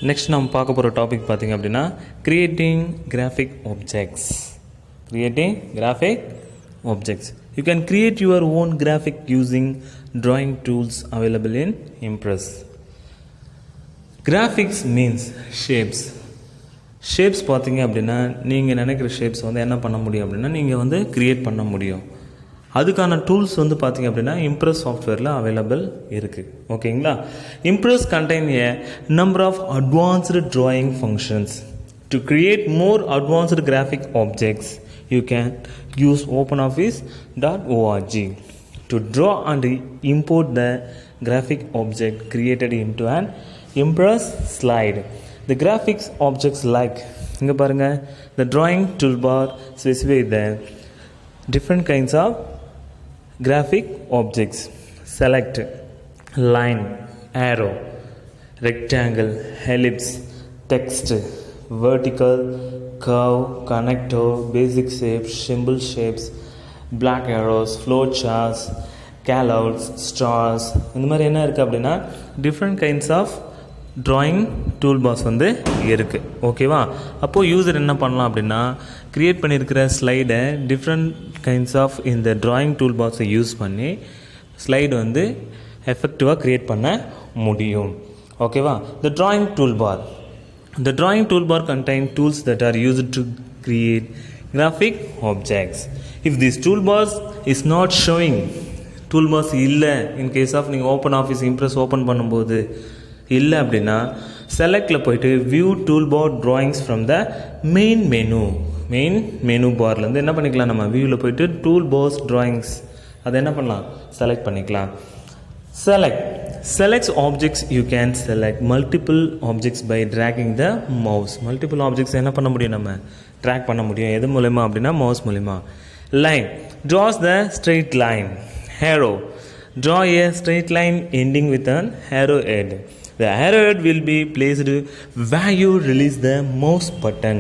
Next நம்ம பார்க்க போகிற டாபிக் பார்த்திங்க அப்படின்னா creating graphic objects. Creating graphic objects. You can create your own graphic using drawing tools available in Impress. Graphics means shapes. Shapes பார்த்திங்க அப்படின்னா நீங்கள் நினைக்கிற ஷேப்ஸ் வந்து என்ன பண்ண முடியும் அப்படின்னா நீங்கள் வந்து க்ரியேட் பண்ண முடியும். அதுக்கான டூல்ஸ் வந்து பார்த்திங்க அப்படின்னா இம்ப்ரெஸ் சாஃப்ட்வேரில் அவைலபிள் இருக்குது. ஓகேங்களா. Impress contain a number of advanced drawing functions. To create more advanced graphic objects you can use openoffice.org to draw and import the graphic object created into an Impress slide. The graphics objects like இங்க பாருங்க, the drawing toolbar specify the different kinds of graphic objects. Select line, arrow, rectangle, ellipse, text, vertical, curve, connector, basic shapes, symbol shapes, black arrows, flow charts, callouts, stars. இந்த மாதிரி என்ன இருக்குது அப்படின்னா different kinds of drawing tool box வந்து இருக்குது. ஓகேவா. அப்போது user என்ன பண்ணலாம் அப்படின்னா க்ரியேட் பண்ணியிருக்கிற ஸ்லைடை டிஃப்ரெண்ட் கைண்ட்ஸ் ஆஃப் இந்த ட்ராயிங் டூல் பாக்ஸை யூஸ் பண்ணி ஸ்லைடு வந்து எஃபெக்டிவாக க்ரியேட் பண்ண முடியும். ஓகேவா. The drawing toolbar. The drawing toolbar contains tools that are used to create graphic objects. If this toolbar is not showing, toolbars இல்லை, in case of நீங்கள் OpenOffice Impress open பண்ணும்போது இல்லை அப்படின்னா செலக்டில் போய்ட்டு view toolbar drawings from the main menu பார்லேருந்து என்ன பண்ணிக்கலாம், நம்ம வியூவில் போய்ட்டு டூல்பார்ஸ் ட்ராயிங்ஸ் அதை என்ன பண்ணலாம், செலக்ட் பண்ணிக்கலாம். Select objects. You can select multiple objects by dragging the mouse. Multiple objects என்ன பண்ண முடியும், நம்ம ட்ராக் பண்ண முடியும். எது மூலமா அப்படின்னா மவுஸ் மூலமா. Line draws the straight line. Arrow draw a straight line ending with an arrowhead. The arrowhead will be placed where you release the mouse button.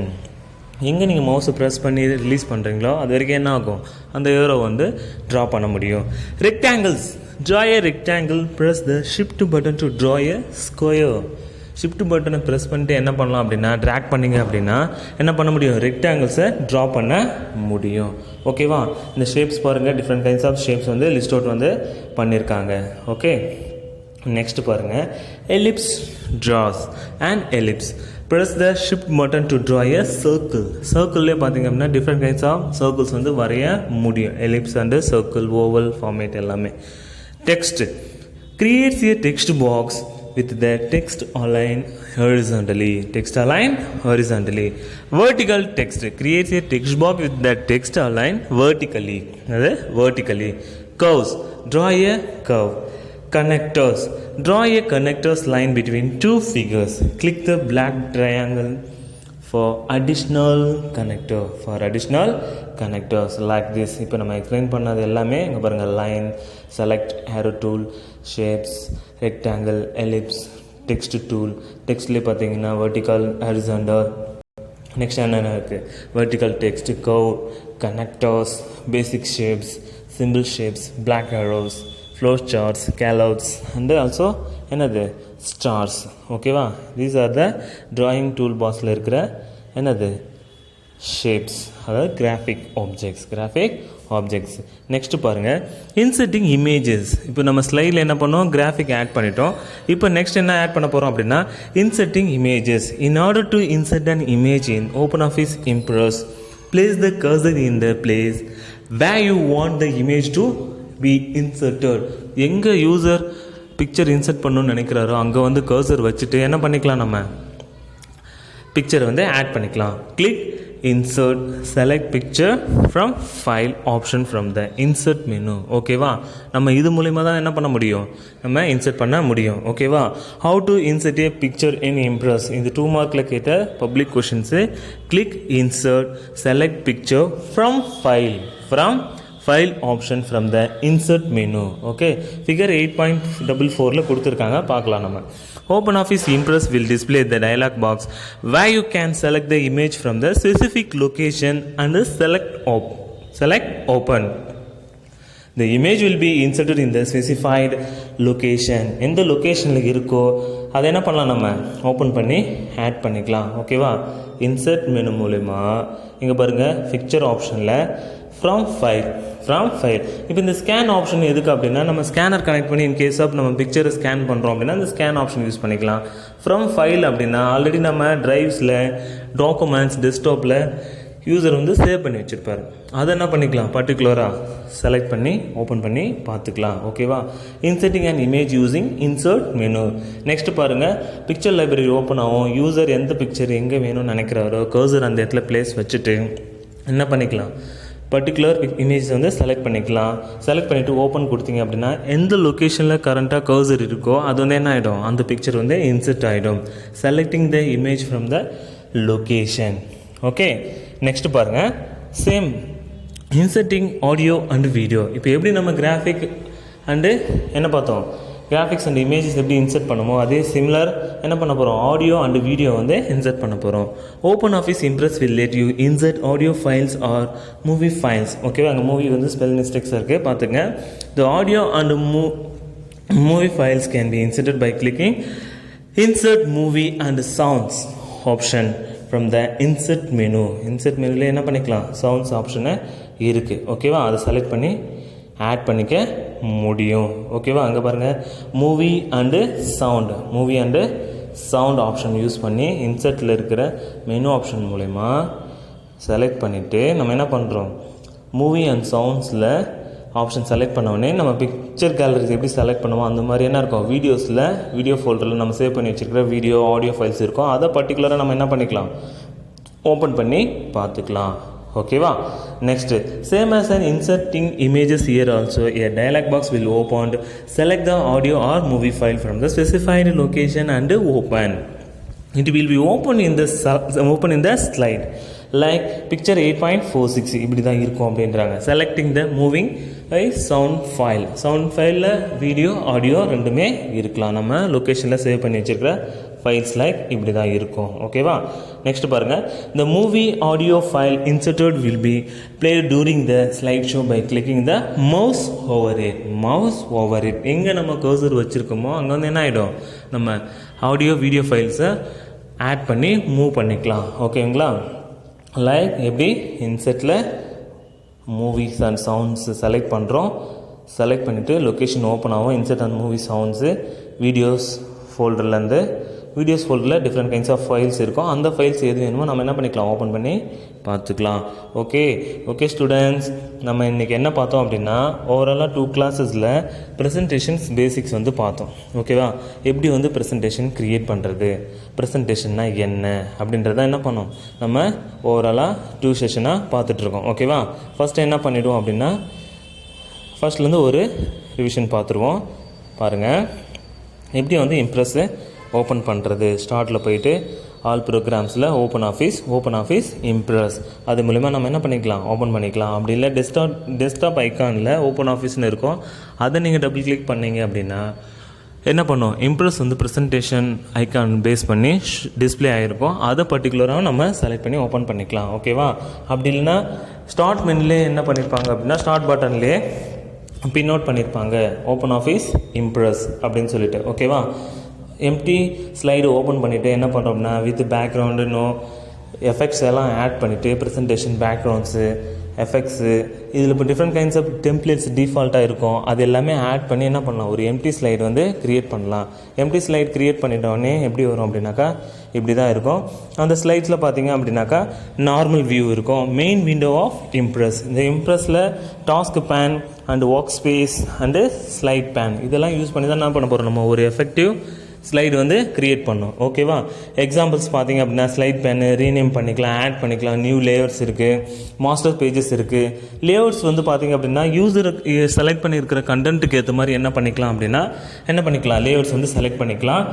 எங்கே நீங்கள் மவுஸை ப்ரெஸ் பண்ணி ரிலீஸ் பண்ணுறீங்களோ அது வரைக்கும் என்ன ஆகும், அந்த ஏரோ வந்து ட்ரா பண்ண முடியும். Rectangles. Draw a rectangle, press the shift button to draw a square. shift பட்டனை ப்ரெஸ் பண்ணிட்டு என்ன பண்ணலாம் அப்படின்னா ட்ராக் பண்ணிங்க அப்படின்னா என்ன பண்ண முடியும், ரெக்டாங்கிள்ஸை ட்ரா பண்ண முடியும். ஓகேவா. இந்த ஷேப்ஸ் பாருங்கள், டிஃப்ரெண்ட் கைண்ட்ஸ் ஆஃப் ஷேப்ஸ் வந்து லிஸ்ட் அவுட் வந்து பண்ணியிருக்காங்க. ஓகே. நெக்ஸ்ட் பாருங்கள், ellipse. draws an ellipse. press the shift button to draw a circle. சர்க்கிள்லேயே பார்த்தீங்க அப்படின்னா டிஃப்ரெண்ட் கைண்ட்ஸ் ஆஃப் சர்க்கிள்ஸ் வந்து வரைய முடியும். Ellipse and circle, oval format எல்லாமே. Text creates a text box with the text aligned horizontally. Text aligned horizontally. Vertical text creates a text box with the text aligned vertically. Vertically. Curves draw a curve. Connectors draw a connectors line between two figures. Click the black triangle for additional connectors like this. இப்போ நம்ம explain பண்ணது எல்லாமே இங்கே பாருங்கள், line, select, arrow tool, shapes, rectangle, ellipse, text tool. டெக்ஸ்ட்லேயே பார்த்தீங்கன்னா vertical, horizontal. Next என்னென்ன இருக்குது, vertical text, curve, connectors, basic shapes, simple shapes, block arrows, flow charts, callouts and also என்னது, ஸ்டார்ஸ். ஓகேவா. These are the drawing tool பாக்ஸில் இருக்கிற என்னது shapes, அதாவது கிராஃபிக் ஆப்ஜெக்ட்ஸ். நெக்ஸ்ட் பாருங்கள், இன்சர்ட்டிங் இமேஜஸ். இப்போ நம்ம ஸ்லைடில் என்ன பண்ணோம், கிராஃபிக் ஆட் பண்ணிட்டோம். இப்போ நெக்ஸ்ட் என்ன ஆட் பண்ண போகிறோம் அப்படின்னா inserting images. In order to insert an image in OpenOffice Impress, place the cursor in the place where you want the image to be inserted. எங்கே யூசர் பிக்சர் இன்சர்ட் பண்ணணும்னு நினைக்கிறாரோ அங்கே வந்து cursor வச்சுட்டு என்ன பண்ணிக்கலாம், நம்ம பிக்சர் வந்து ஆட் பண்ணிக்கலாம். Click insert, select picture from file option from the insert menu. ஓகேவா. நம்ம இது மூலிமா தான் என்ன பண்ண முடியும், நம்ம இன்சர்ட் பண்ண முடியும். ஓகேவா. How to insert A picture in Impress. இந்த 2 மார்க்கில் கேட்ட public questions. Click insert, select picture from file option from the insert menu. Okay. Figure 8.44 கொடுத்துருக்காங்க, பார்க்கலாம் நம்ம. OpenOffice Impress will display the dialog box where you can select the image from the specific location and select open. The image will be inserted in the specified location. எந்த லொக்கேஷனில் இருக்கோ அதை என்ன பண்ணலாம், நம்ம ஓப்பன் பண்ணி ஆட் பண்ணிக்கலாம். ஓகேவா? இன்சர்ட் மெனு மூலிமா இங்கே பாருங்கள் பிக்சர் ஆப்ஷனில் ஃப்ரம் ஃபைல் இப்போ இந்த ஸ்கேன் ஆப்ஷன் எதுக்கு அப்படின்னா, நம்ம ஸ்கேனர் கனெக்ட் பண்ணி இன் கேஸ் ஆஃப் நம்ம பிக்சரை ஸ்கேன் பண்ணுறோம் அப்படின்னா இந்த ஸ்கேன் ஆப்ஷன் யூஸ் பண்ணிக்கலாம். ஃப்ரம் ஃபைல் அப்படின்னா ஆல்ரெடி நம்ம ட்ரைவ்ஸில் டாக்குமெண்ட்ஸ் டெஸ்க்டாப்பில் யூசர் வந்து சேவ் பண்ணி வச்சுருப்பார். அதை என்ன பண்ணிக்கலாம், பர்டிகுலராக செலக்ட் பண்ணி ஓப்பன் பண்ணி பார்த்துக்கலாம். ஓகேவா? Inserting and image using insert menu. Next பாருங்கள், பிக்சர் லைப்ரரி ஓப்பன் ஆகும். யூசர் எந்த பிக்சர் எங்கே வேணும்னு நினைக்கிறாரோ கர்சர் அந்த இடத்துல பிளேஸ் வச்சுட்டு என்ன பண்ணிக்கலாம், பர்டிகுலர் இமேஜ் வந்து செலக்ட் பண்ணிக்கலாம். செலக்ட் பண்ணிவிட்டு ஓப்பன் கொடுத்தீங்க அப்படின்னா எந்த லொக்கேஷனில் கரண்ட்டாக கர்சர் இருக்கோ அது வந்து என்ன ஆகிடும், அந்த பிக்சர் வந்து இன்சர்ட் ஆகிடும். Selecting the image from the location. Okay, next பாருங்கள், same inserting audio and video. இப்போ எப்படி நம்ம கிராஃபிக் அண்டு என்ன பார்த்தோம், கிராஃபிக்ஸ் அண்ட் இமேஜஸ் எப்படி இன்சர்ட் பண்ணுமோ அதே சிமிலர் என்ன பண்ண போகிறோம், ஆடியோ அண்ட் வீடியோ வந்து இன்சர்ட் பண்ண போகிறோம். OpenOffice Impress will let you insert audio files or movie files. ஓகேவா? அங்கே மூவி வந்து ஸ்பெல் மிஸ்டேக்ஸ் இருக்குது, பார்த்துங்க. The audio and movie files can B inserted by clicking insert movie and sounds option from the insert menu. Insert மெனுவில் என்ன பண்ணிக்கலாம், sounds ஆப்ஷனை இருக்குது. ஓகேவா? அதை செலக்ட் பண்ணி ஆட் பண்ணிக்க முடியும். ஓகேவா? அங்கே பாருங்கள், movie and sound option use பண்ணி இன்சர்ட்டில் இருக்கிற மெனு ஆப்ஷன் மூலமா செலக்ட் பண்ணிவிட்டு நம்ம என்ன பண்ணுறோம், மூவி அண்ட் சவுண்ட்ஸில் ஆப்ஷன் செலக்ட் பண்ணோடனே நம்ம பிக்சர் கேலரிஸ் எப்படி செலக்ட் பண்ணுவோம் அந்த மாதிரி என்ன இருக்கும், வீடியோ ஃபோல்டரில் நம்ம சேவ் பண்ணி வச்சுருக்கிற வீடியோ ஆடியோ ஃபைல்ஸ் இருக்கும். அதை பர்டிகுலராக நம்ம என்ன பண்ணிக்கலாம், ஓப்பன் பண்ணி பார்த்துக்கலாம். ஓகேவா? Next, same as an inserting images here also a dialog box will open. Select the audio or movie file from the specified location and open. It will be open in the slide like picture 8.46 இப்படி தான் இருக்கும் அப்படின்றாங்க. Selecting the moving by sound ஃபைலில் video audio ரெண்டுமே இருக்கலாம். நம்ம லொக்கேஷனில் save பண்ணி வச்சுருக்கிற ஃபைல்ஸ் லைக் இப்படி தான் இருக்கும். ஓகேவா? நெக்ஸ்ட் பாருங்கள், the movie audio file inserted will be played during the slide show by clicking the mouse over it. எங்கே நம்ம கர்சர் வச்சுருக்கோமோ அங்கே வந்து என்ன ஆகிடும், நம்ம ஆடியோ வீடியோ ஃபைல்ஸை ஆட் பண்ணி மூவ் பண்ணிக்கலாம். ஓகேங்களா? லைக் எப்படி இன்சர்ட்டில் மூவிஸ் அண்ட் சவுண்ட்ஸ் செலக்ட் பண்ணுறோம். செலக்ட் பண்ணிவிட்டு லொக்கேஷன் ஓப்பன் ஆகும். Insert and movie sounds videos ஃபோல்டர்லேருந்து வீடியோஸ் ஃபோல்டரில் டிஃப்ரெண்ட் கைண்ட்ஸ் ஆஃப் ஃபைல்ஸ் இருக்கும். அந்த ஃபைல்ஸ் எது வேணுமோ நம்ம என்ன பண்ணிக்கலாம், ஓப்பன் பண்ணி பார்த்துக்கலாம். ஓகே ஸ்டூடெண்ட்ஸ், நம்ம இன்றைக்கி என்ன பார்த்தோம் அப்படின்னா ஓவராலாக 2 கிளாஸஸில் ப்ரெசன்டேஷன்ஸ் பேசிக்ஸ் வந்து பார்த்தோம். ஓகேவா? எப்படி வந்து ப்ரெசன்டேஷன் க்ரியேட் பண்ணுறது, ப்ரெசன்டேஷன்னா என்ன அப்படின்றத என்ன பண்ணோம், நம்ம ஓவராலாக 2 செஷனாக பார்த்துட்ருக்கோம். ஓகேவா? ஃபஸ்ட்டு என்ன பண்ணிவிடுவோம் அப்படின்னா ஃபஸ்ட்லேருந்து ஒரு ரிவிஷன் பார்த்துருவோம். பாருங்கள், எப்படி வந்து இம்ப்ரெஸ்ஸு ஓப்பன் பண்ணுறது. ஸ்டார்ட்டில் போயிட்டு ஆல் ப்ரோக்ராம்ஸில் ஓப்பன் ஆஃபீஸ் இம்ப்ரெஸ் அது மூலிமா நம்ம என்ன பண்ணிக்கலாம், ஓப்பன் பண்ணிக்கலாம். அப்படி இல்லை டெஸ்க்டாப் ஐக்கானில் ஓப்பன் ஆஃபீஸ்னு இருக்கும், அதை நீங்கள் டபுள் கிளிக் பண்ணிங்க அப்படின்னா என்ன பண்ணும், இம்ப்ரெஸ் வந்து ப்ரெசன்டேஷன் ஐக்கான் பேஸ் பண்ணி டிஸ்பிளே ஆகிருக்கும். அதை பர்டிகுலராக நம்ம செலக்ட் பண்ணி ஓப்பன் பண்ணிக்கலாம். ஓகேவா? அப்படி இல்லைன்னா ஸ்டார்ட் மெனுலே என்ன பண்ணியிருப்பாங்க அப்படின்னா ஸ்டார்ட் பட்டன்லேயே பின் அவுட் பண்ணியிருப்பாங்க ஓப்பன் ஆஃபீஸ் இம்ப்ரெஸ் அப்படின்னு சொல்லிட்டு. ஓகேவா? எம்டி ஸ்லைடு ஓப்பன் பண்ணிவிட்டு என்ன பண்ணுறோம் அப்படின்னா வித் பேக்ரவுண்டு எஃபெக்ட்ஸ் எல்லாம் ஆட் பண்ணிவிட்டு ப்ரெசன்டேஷன் பேக்ரவுண்ட்ஸு எஃபெக்ட்ஸு இதில் இப்போ டிஃப்ரெண்ட் கைண்ட்ஸ் ஆஃப் டெம்ப்ளேட்ஸ் டிஃபால்ட்டாக இருக்கும். அது எல்லாமே ஆட் பண்ணி என்ன பண்ணலாம், ஒரு எம்டி ஸ்லைடு வந்து க்ரியேட் பண்ணலாம். எம்டி ஸ்லைட் க்ரியேட் பண்ணிட்டோடனே எப்படி வரும் அப்படின்னாக்கா இப்படி தான் இருக்கும். அந்த ஸ்லைட்ஸில் பார்த்தீங்க அப்படின்னாக்கா நார்மல் வியூ இருக்கும். மெயின் விண்டோ ஆஃப் இம்ப்ரெஸ், இந்த இம்ப்ரெஸில் task pane and workspace and slide pane இதெல்லாம் யூஸ் பண்ணி தான் என்ன பண்ண போகிறோம், நம்ம ஒரு எஃபெக்டிவ் ஸ்லைடு வந்து க்ரியேட் பண்ணோம். ஓகேவா? எக்ஸாம்பிள்ஸ் பார்த்தீங்க அப்படின்னா ஸ்லைட் பேனு ரீநேம் பண்ணிக்கலாம், ஆட் பண்ணிக்கலாம், நியூ லேயர்ஸ் இருக்குது, மாஸ்டர் பேஜஸ் இருக்குது. லேயர்ஸ் வந்து பார்த்தீங்க அப்படின்னா யூசர் செலக்ட் பண்ணியிருக்கிற கண்டென்ட்டுக்கு ஏற்ற மாதிரி என்ன பண்ணிக்கலாம் அப்படின்னா லேயர்ஸ் வந்து செலக்ட் பண்ணிக்கலாம்.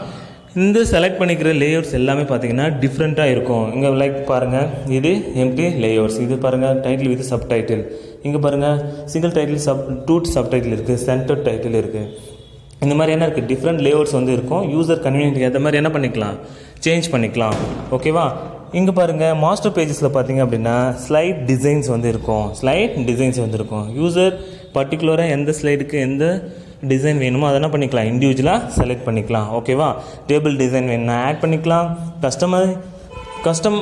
இந்த செலக்ட் பண்ணிக்கிற லேயர்ஸ் எல்லாமே பார்த்தீங்கன்னா டிஃப்ரெண்ட்டாக இருக்கும். இங்கே லைக் பாருங்கள், இது எம்டி லேயர்ஸ், இது பாருங்கள் டைட்டில் வித் சப்டைட்டில், இங்கே பாருங்கள் சிங்கிள் டைட்டில் டூ சப்டைட்டில் இருக்குது, சென்டர் டைட்டில் இருக்குது. இந்த மாதிரி என்ன இருக்குது, டிஃப்ரெண்ட் லேஅவுட்ஸ் வந்து இருக்கும். யூசர் கன்வீனியன்ட் ஏற்ற மாதிரி என்ன பண்ணிக்கலாம், சேஞ்ச் பண்ணிக்கலாம். ஓகேவா? இங்கே பாருங்கள் மாஸ்டர் பேஜஸில் பார்த்தீங்க அப்படின்னா ஸ்லைட் டிசைன்ஸ் வந்து இருக்கும். யூசர் பர்டிகுலராக எந்த ஸ்லைடுக்கு எந்த டிசைன் வேணுமோ அதை என்ன பண்ணிக்கலாம், இண்டிவிஜுவலாக செலக்ட் பண்ணிக்கலாம். ஓகேவா, டேபிள் டிசைன் வேணும்னா ஆட் பண்ணிக்கலாம். கஸ்டம்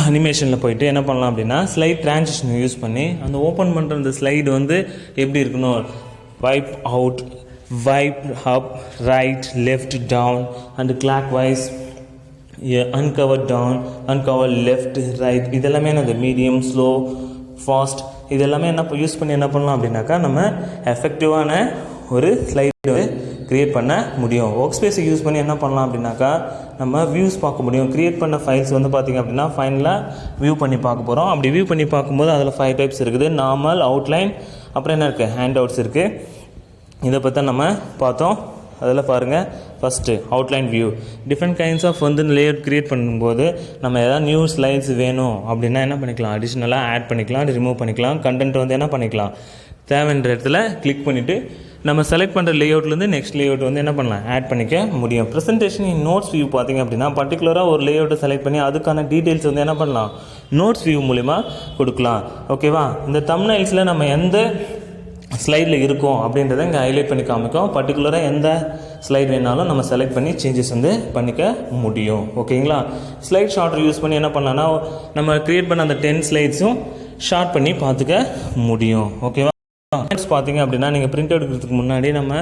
அனிமேஷனில் போயிட்டு என்ன பண்ணலாம் அப்படின்னா ஸ்லைட் ட்ரான்சிஷன் யூஸ் பண்ணி அந்த ஓப்பன் பண்ணுற அந்த ஸ்லைடு வந்து எப்படி இருக்கணும், wipe out, wipe up, right, left, down and clockwise, uncover down, uncover left, right, இதெல்லாமே என்னது மீடியம், ஸ்லோ, ஃபாஸ்ட், இதெல்லாமே என்ன யூஸ் பண்ணி என்ன பண்ணலாம் அப்படின்னாக்கா நம்ம எஃபெக்டிவான ஒரு ஸ்லைடு க்ரியேட் பண்ண முடியும். ஒர்க் ஸ்பேஸை யூஸ் பண்ணி என்ன பண்ணலாம் அப்படின்னாக்கா நம்ம வியூஸ் பார்க்க முடியும். க்ரியேட் பண்ண ஃபைல்ஸ் வந்து பார்த்திங்க அப்படின்னா ஃபைனலாக வியூ பண்ணி பார்க்க போகிறோம். அப்படி வியூ பண்ணி பார்க்கும்போது அதில் 5 டைப்ஸ் இருக்குது. நார்மல், அவுட்லைன், அப்புறம் என்ன இருக்குது, ஹேண்ட் அவுட்ஸ் இருக்குது. இதை பற்றி நம்ம பார்த்தோம். அதில் பாருங்கள், first outline view. Different kinds of வந்து லேஅவுட் க்ரியேட் பண்ணும்போது நம்ம எதாவது நியூ ஸ்லைட்ஸ் வேணும் அப்படின்னா என்ன பண்ணிக்கலாம், அடிஷ்னலாக ஆட் பண்ணிக்கலாம், ரிமூவ் பண்ணிக்கலாம். கண்டென்ட் வந்து என்ன பண்ணிக்கலாம், தேவைன்ற இடத்துல கிளிக் பண்ணிவிட்டு நம்ம செலக்ட் பண்ணுற லேஅவுட்லேருந்து நெக்ஸ்ட் லேஅவுட் வந்து என்ன பண்ணலாம், ஆட் பண்ணிக்க முடியும். ப்ரெசன்டேஷன் இன் நோட்ஸ் வியூ பார்த்திங்க அப்படின்னா பர்டிகுலராக ஒரு லேஅவுட்டை செலக்ட் பண்ணி அதுக்கான டீட்டெயில்ஸ் வந்து என்ன பண்ணலாம், நோட்ஸ் வியூ மூலிமா கொடுக்கலாம். ஓகேவா, இந்த தம்ப்நெயில்ஸில் நம்ம எந்த ஸ்லைடில் இருக்கும் அப்படின்றத இங்கே ஹைலைட் பண்ணி காமிக்கும். பர்டிகுலராக எந்த ஸ்லைட் வேணாலும் நம்ம செலக்ட் பண்ணி சேஞ்சஸ் வந்து பண்ணிக்க முடியும். ஓகேங்களா, ஸ்லைட் ஷார்ட்டர் யூஸ் பண்ணி என்ன பண்ணலான்னா நம்ம க்ரியேட் பண்ண அந்த 10 ஸ்லைட்ஸும் ஷார்ட் பண்ணி பார்த்துக்க முடியும். ஓகேவா, பார்த்தீங்க அப்படின்னா நீங்கள் பிரிண்ட் எடுக்கிறதுக்கு முன்னாடி நம்ம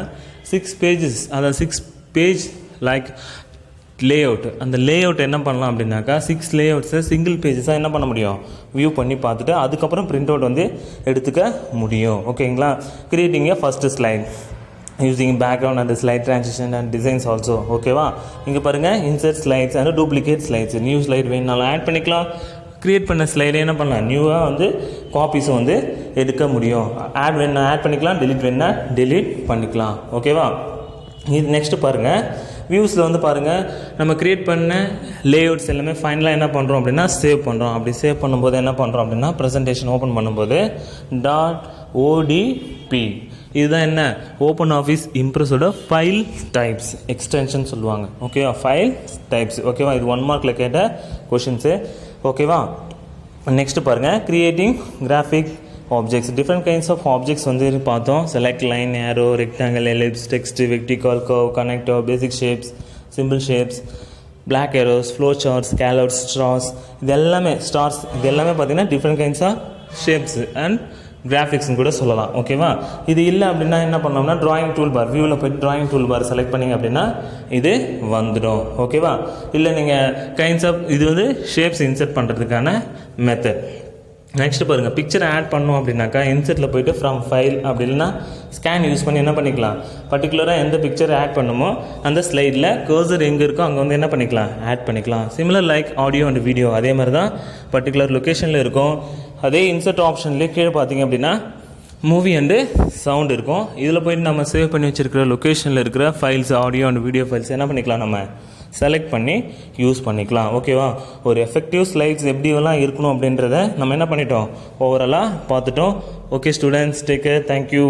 6 பேஜஸ், அதாவது 6 பேஜ் லைக் லேஅவுட், அந்த லேஅவுட் என்ன பண்ணலாம் அப்படின்னாக்கா 6 லேஅவுட்ஸை சிங்கிள் பேஜஸாக என்ன பண்ண முடியும், வியூ பண்ணி பார்த்துட்டு அதுக்கப்புறம் பிரிண்ட் அவுட் வந்து எடுத்துக்க முடியும். ஓகேங்களா, creating a first slide using background and slide transition and designs also. ஓகேவா, இங்கே பாருங்கள், insert slides and duplicate slides, new slide வேணுனாலும் ஆட் பண்ணிக்கலாம். க்ரியேட் பண்ண ஸ்லைடே என்ன பண்ணலாம், நியூவாக வந்து காப்பீஸும் வந்து எடுக்க முடியும். ஆட் வேணா ஆட் பண்ணிக்கலாம், டெலிட் வேணா டெலிட் பண்ணிக்கலாம். ஓகேவா, இது நெக்ஸ்ட்டு பாருங்கள், வியூஸில் வந்து பாருங்கள், நம்ம க்ரியேட் பண்ண லேஅவுட்ஸ் எல்லாமே ஃபைனலாக என்ன பண்ணுறோம் அப்படின்னா சேவ் பண்ணுறோம். அப்படி சேவ் பண்ணும்போது என்ன பண்ணுறோம் அப்படின்னா ப்ரெசன்டேஷன் ஓப்பன் பண்ணும்போது .odp, இதுதான் என்ன, ஓப்பன் ஆஃபீஸ் இம்ப்ரெஸோட ஃபைல் டைப்ஸ், எக்ஸ்டென்ஷன் சொல்லுவாங்க. ஓகேவா, ஃபைல் டைப்ஸ். ஓகேவா, இது 1 மார்க்கில் கேட்ட கொஷின்ஸு. ஓகேவா, நெக்ஸ்ட்டு பாருங்கள், creating graphic objects. Different kinds of objects வந்து பார்த்தோம். Select line, arrow, rectangle, ellipse, text, vertical, curve, connector, basic shapes, simple shapes, block arrows, flow charts, scalers, stars, இது எல்லாமே ஸ்டார்ஸ், இது எல்லாமே பார்த்தீங்கன்னா different kinds of shapes and கிராஃபிக்ஸ்னு கூட சொல்லலாம். ஓகேவா, இது இல்லை அப்படின்னா என்ன பண்ணோம்னா ட்ராயிங் டூல் பார், வியூவில் போய்ட்டு ட்ராயிங் டூல் பார் செலக்ட் பண்ணிங்க அப்படின்னா இது வந்துடும். ஓகேவா, இல்லை நீங்கள் கைண்ட்ஸ் ஆஃப், இது வந்து ஷேப்ஸ் இன்சர்ட் பண்ணுறதுக்கான மெத்தட். நெக்ஸ்ட் பாருங்கள், பிக்சர் ஆட் பண்ணோம் அப்படின்னாக்கா இன்சர்ட்டில் போய்ட்டு ஃப்ரம் ஃபைல், அப்படி இல்லைன்னா ஸ்கேன் யூஸ் பண்ணி என்ன பண்ணிக்கலாம், பர்டிகுலராக எந்த பிக்சர் ஆட் பண்ணுமோ அந்த ஸ்லைடில் கர்சர் எங்கே இருக்கோ அங்கே வந்து என்ன பண்ணிக்கலாம், ஆட் பண்ணிக்கலாம். Similar like audio and video, அதே மாதிரி தான் பர்டிகுலர் லொக்கேஷனில் இருக்கும். அதே இன்சர்ட் ஆப்ஷன்லேயே கீழே பார்த்தீங்க அப்படின்னா மூவி அண்டு சவுண்ட் இருக்கும். இதில் போய்ட்டு நம்ம சேவ் பண்ணி வச்சுருக்கிற லொக்கேஷனில் இருக்கிற files, audio and video files என்ன பண்ணிக்கலாம், நம்ம செலக்ட் பண்ணி யூஸ் பண்ணிக்கலாம். ஓகேவா, ஒரு எஃபெக்டிவ் ஸ்லைட்ஸ் எப்படியெல்லாம் இருக்கணும் அப்படின்றத நம்ம என்ன பண்ணிட்டோம், ஓவராலாக பார்த்துட்டோம். Okay students, take care, thank you.